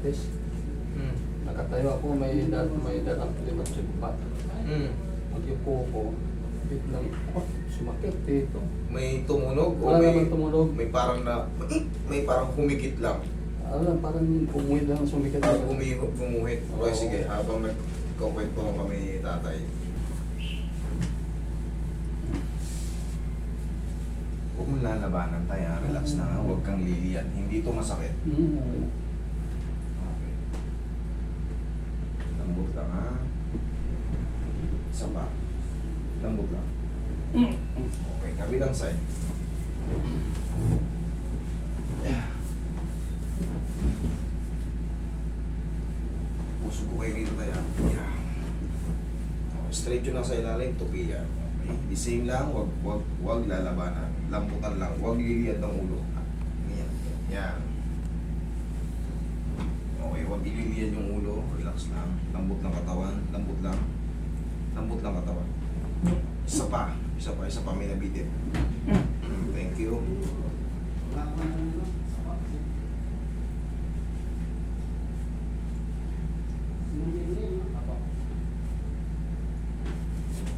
diabetes. Nakatayo ako, may dalang limatsyon pa. Mag-ipo ko, biglang, sumakit dito. May tumunog o Wala naman tumunog. may parang may parang humigit lang. Alam, parang umuwi lang, sumikat Parang lang. gumuhit. Okay, Oo. sige, habang nagkukwento kami tatay. Huwag mong lalabanan tayo, ha? Relax na, ha? Huwag kang liliyan. Hindi ito masakit. Hmm. Okay. Lambot lang, ha? Isa pa. Lambot lang. Okay, kabilang side. Puso ko kayo dito tayo. Yeah. Okay, straight yun lang sa ilalim, tupi yan. Okay. The same lang, wag lalabanan. Lambutan lang, wag liliyad ng ulo. Yan. Yan. Okay, wag ililiyad yung ulo. Relax lang. Lambot lang katawan. Lambot lang. Lambot lang katawan. Isa pa. May nabitin. Thank you.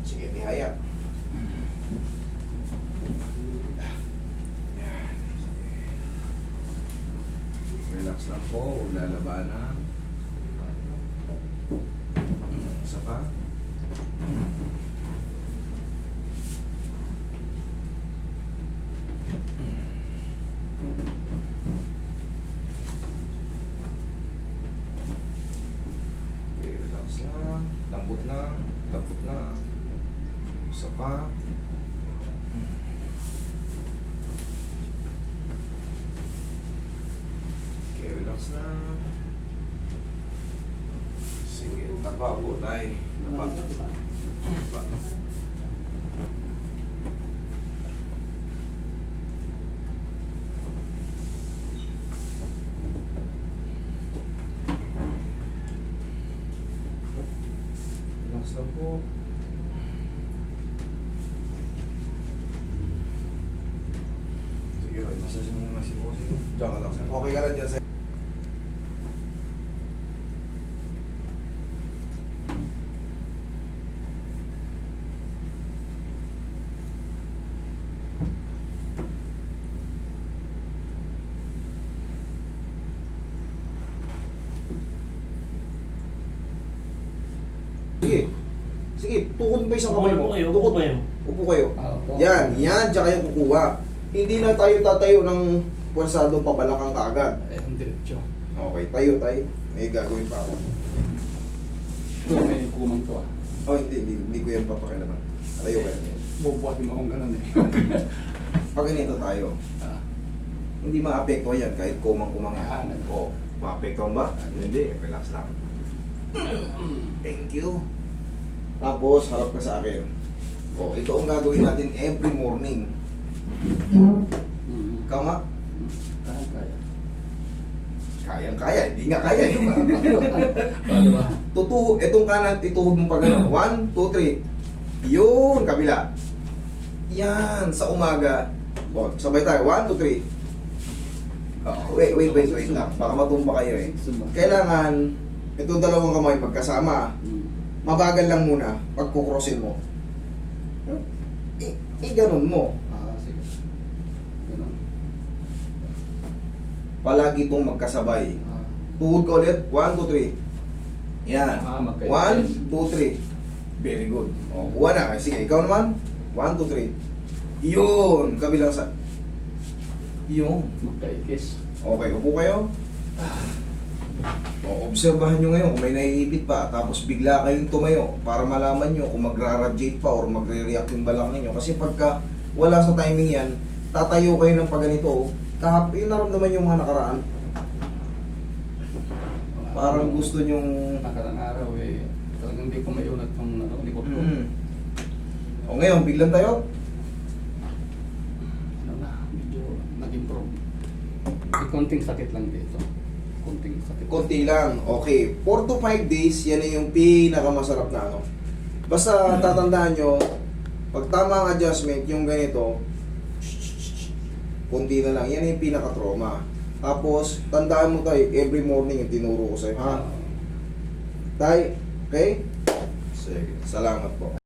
Sige, tihaya. Relax lang po, huwag lalabanan. Isa pa. Okay, relax lang. Lambot lang. Lambot lang. Isa pa. Okay, relax lang. Sige, tapa po tayo. Tapa. Tapa. Relax lang po. Sige, massage mo muna si Bossy. Diyan ka lang, sir. Okay ka lang dyan, sir. Sige. Sige, tukod ba isang kamay mo? Upo kayo, upo Tukod. kayo. Upo kayo. Opo. Yan, tsaka yung kukuha. Hindi na tayo tatayo ng pwersado pabalakang kaagad. Ayun, diretso. Okay, tayo. May gagawin pa ako. Ito, may kumang to ah. Oh, hindi ko yan papakilaman. Tayo kayo. Bubuhatin mo akong ganun eh. Pag ganito tayo, Ah, hindi maapekto yan kahit kumang-kumang Ah, yan. O, maapektuhan ba? Hindi, relax lang. Thank you. Tapos, harap ka sa akin. O, ito ang gagawin natin every morning. Kama? kaya. Kayang-kaya, hindi nga kaya. Paano ba? Itong kanan, ituhod mo pa gano'n. 1, 2, 3. Yun, kabila. Yan, sa umaga. O, sabay tayo. 1, 2, 3. Wait lang. Baka matumba kayo eh. Kailangan, itong dalawang kamay magkasama. Mabagal lang muna pag kukrossin mo. Ganun mo. Ah, sige. Ganun. Palagi itong magkasabay. Ah, Tuhod ka ulit. 1, 2, 3. Yan. magkaiba. 1, 2, 3. Very good. O, kuha na. Sige, ikaw naman. 1, 2, 3. Yun. Kabilang sa... Yun. Magkaikis. Okay, upo kayo. O, obserbahan nyo ngayon kung may naiipit pa, tapos bigla kayong tumayo para malaman nyo kung magra-radiate pa or magre-react yung balak ninyo. Kasi pagka wala sa timing yan, tatayo kayo ng pagganito. Yung naramdaman yung mga nakaraan. Parang gusto nyong... Nakarang araw eh, talagang hindi ko maiunat ng likod ko. O ngayon, biglang tayo. Ano na, medyo nag-improve. May konting sakit lang dito. Konting sakit. Konti lang. Okay. 4 to 5 days, yan na yung pinakamasarap na ano. Basta tatandaan nyo, pag tama ang adjustment, yung ganito, konti na lang. Yan yung pinaka-trauma. Tapos, tandaan mo tayo, every morning yung tinuro ko sa'yo, ha? Ah, Tay, okay? Sige, salamat po.